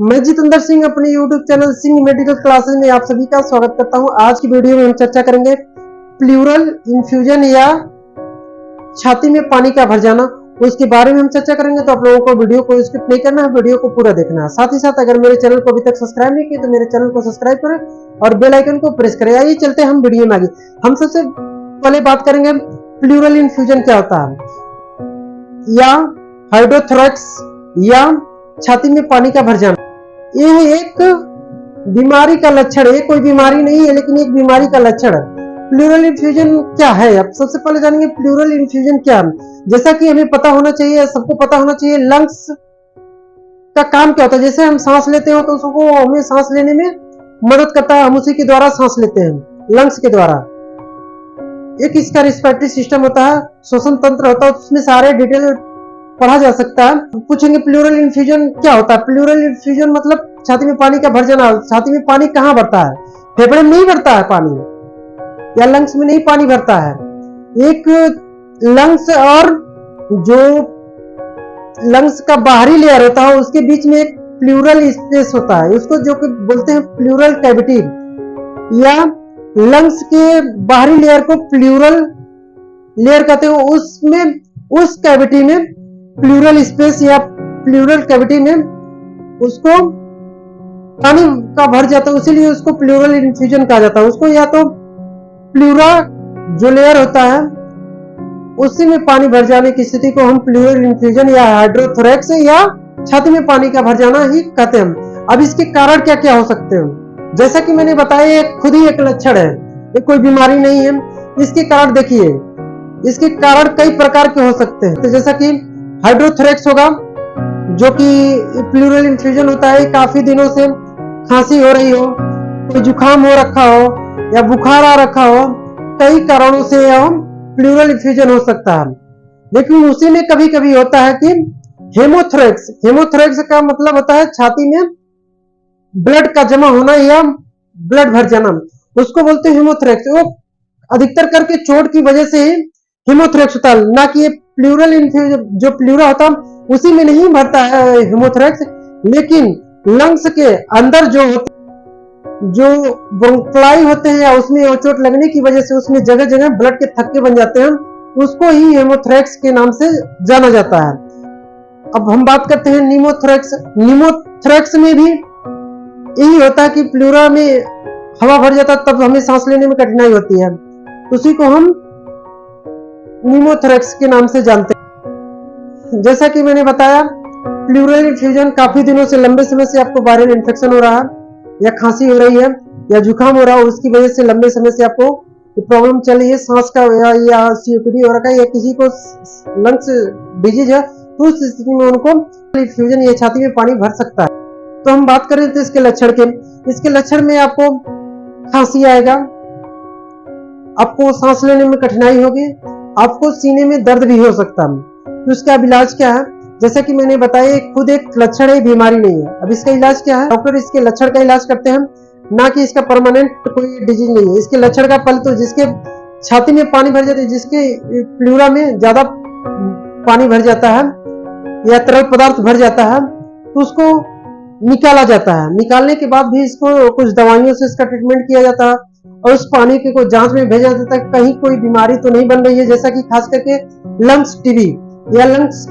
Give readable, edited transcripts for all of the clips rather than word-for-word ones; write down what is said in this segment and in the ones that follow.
मैं जितेंद्र सिंह अपने YouTube channel Singh medical classes में आप सभी का स्वागत करता हूं। आज की वीडियो में हम चर्चा करेंगे प्लूरल इन्फ्यूजन या छाती में पानी का भर जाना, उसके बारे में हम चर्चा करेंगे। तो आप लोगों को वीडियो को स्किप नहीं करना है, वीडियो को पूरा देखना है। साथ ही साथ अगर मेरे चैनल को अभी तक सब्सक्राइब नहीं किया तो मेरे चैनल को सब्सक्राइब करें और बेल आइकन को प्रेस करें। आइए चलते हैं हम वीडियो में आगे। हम सबसे पहले बात करेंगे प्लूरल इन्फ्यूजन क्या होता है, या हाइड्रोथोरैक्स या छाती में पानी का भर जाना। यह एक बीमारी का लक्षण है, कोई बीमारी नहीं है लेकिन एक बीमारी का लक्षण है। प्लूरल इन्फ्यूजन क्या है, अब सबसे पहले जानेंगे प्लूरल इन्फ्यूजन क्या है। जैसा कि हमें पता होना चाहिए, सबको पता होना चाहिए, लंग्स का काम क्या होता है। जैसे हम सांस लेते हो तो उसको हमें सांस लेने में मदद करता है, हम उसी के द्वारा सांस लेते हैं, लंग्स के द्वारा। एक इसका रिस्पिरेटरी सिस्टम होता है, श्वसन तंत्र होता है, उसमें सारे डिटेल पढ़ा जा सकता है। पूछेंगे प्लूरल इन्फ्यूजन क्या होता है। प्लूरल इन्फ्यूजन मतलब छाती में पानी का भर जाना। छाती में पानी कहाँ भरता है, फेफड़े में नहीं भरता है पानी, या लंग्स में नहीं पानी भरता है। एक लंग्स और जो लंग्स का बाहरी लेयर होता है उसके बीच में एक प्लूरल स्पेस होता है, उसको जो कि बोलते हैं प्लूरल कैविटी, या लंग्स के बाहरी लेयर को प्लूरल लेयर कहते हैं। उसमें उस कैविटी में प्लूरल स्पेस या प्लूरल कैविटी में उसको पानी का भर जाता है, इसीलिए उसको प्लूरल इन्फ्यूजन कहा जाता है। उसको या तो प्लूरा जो लेयर होता है उसी में पानी भर जाने की स्थिति को हम प्लूरल इन्फ्यूजन या हाइड्रोथोरैक्स या छाती में पानी का भर जाना ही कहते हैं। अब इसके कारण क्या क्या हो सकते हैं, जैसा कि मैंने बताया खुद ही एक लक्षण है, ये कोई बीमारी नहीं है। इसके कारण देखिए, इसके कारण कई प्रकार के हो सकते हैं। तो जैसा कि हाइड्रोथोरैक्स होगा, जो कि प्लूरल इन्फ्यूजन होता है, काफी दिनों से खांसी हो रही हो, कोई जुकाम हो रखा हो या बुखार आ रखा हो, कई कारणों से प्लूरल इन्फ्यूजन हो सकता है। लेकिन उसी में कभी कभी होता है कि हेमोथोरैक्स। हेमोथोरैक्स का मतलब होता है छाती में ब्लड का जमा होना या ब्लड भर जाना, उसको बोलते हैं हेमोथोरैक्स। वो अधिकतर करके चोट की वजह से ही हेमोथोरैक्स होता है, ना कि प्लूरल इन्फ्यूजन जो प्लूरा होता है उसी में नहीं भरता है हेमोथोरैक्स। लेकिन लंग्स के अंदर जो ब्रोंकाई होते हैं या उसमें चोट लगने की वजह से उसमें जगह जगह ब्लड के थक्के बन जाते हैं, उसको ही हेमोथोरैक्स के नाम से जाना जाता है। अब हम बात करते हैं निमोथोरैक्स। निमोथोरैक्स में भी यही होता है कि प्लूरा में हवा भर जाता है, तब हमें सांस लेने में कठिनाई होती है, उसी को हम निमोथोरैक्स के नाम से जानते हैं। जैसा कि मैंने बताया, प्लूरल इन्फ्यूजन काफी दिनों से, लंबे समय से आपको वायरल इन्फेक्शन हो रहा है, या खांसी हो रही है या जुकाम हो रहा है, उसकी वजह से लंबे समय से आपको प्रॉब्लम चल रही है, सांस का या सीओपीडी हो रखा है, या किसी को लंग्स डिजीज है, तो उस स्थिति में उनको इन्फ्यूजन या छाती में पानी भर सकता है। तो हम बात करें तो इसके लक्षण के, इसके लक्षण में आपको खांसी आएगा, आपको सांस लेने में कठिनाई होगी, आपको सीने में दर्द भी हो सकता है। तो इसका इलाज क्या है, जैसा कि मैंने बताया खुद एक लक्षण है, बीमारी नहीं है। अब इसका इलाज क्या है, डॉक्टर इसके लक्षण का इलाज करते हैं, ना कि इसका परमानेंट कोई डिजीज नहीं है। इसके लक्षण का पहले तो जिसके छाती में पानी भर जाता है, जिसके प्लूरा में ज्यादा पानी भर जाता है या तरल पदार्थ भर जाता है, तो उसको निकाला जाता है। निकालने के बाद भी इसको कुछ दवाइयों से इसका ट्रीटमेंट किया जाता है और उस पानी को जांच में भेजा जाता है, कहीं कोई बीमारी तो नहीं बन रही है। जैसा कि खास करके लंग्स टीबी या लंग्स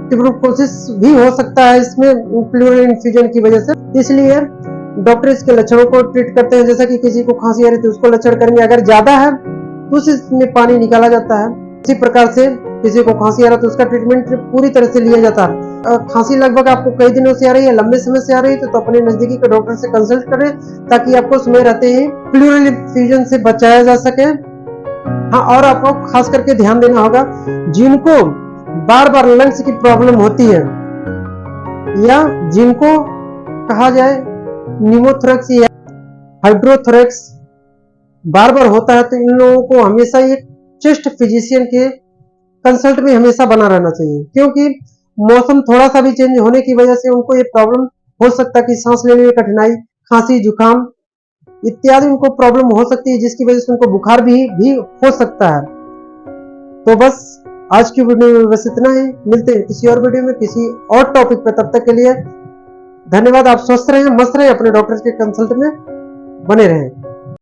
ट्यूबरकुलोसिस भी हो सकता है इसमें प्लूरल इन्फ्यूजन की वजह से, इसलिए डॉक्टर इसके लक्षणों को ट्रीट करते हैं। जैसा कि किसी को खांसी आ रही है तो उसको लक्षण करेंगे, अगर ज्यादा है तो उसमें पानी निकाला जाता है। इसी प्रकार से किसी को खांसी आ रहा है तो उसका ट्रीटमेंट पूरी तरह से लिया जाता है। खांसी लगभग आपको कई दिनों से आ रही है, लंबे समय से आ रही है, तो अपने नजदीकी के डॉक्टर से कंसल्ट करें ताकि आपको समय रहते ही प्लूरल इन्फ्यूजन से बचाया जा सके। हाँ, और आपको खास करके ध्यान देना होगा, जिनको बार बार लंग्स की प्रॉब्लम होती है या जिनको कहा जाए निमोथोरैक्स या हाइड्रोथोरैक्स बार बार होता है, तो इन लोगों को हमेशा एक चेस्ट फिजिशियन के कंसल्ट में हमेशा बना रहना चाहिए, क्योंकि मौसम थोड़ा सा भी चेंज होने की वजह से उनको ये प्रॉब्लम हो सकता है कि सांस लेने में कठिनाई, खांसी, जुकाम इत्यादि उनको प्रॉब्लम हो सकती है, जिसकी वजह से उनको बुखार भी हो सकता है। तो बस आज की वीडियो में बस इतना ही, मिलते हैं किसी और वीडियो में किसी और टॉपिक पर, तब तक के लिए धन्यवाद। आप स्वस्थ रहें, मस्त रहें, अपने डॉक्टर के कंसल्ट में बने रहें।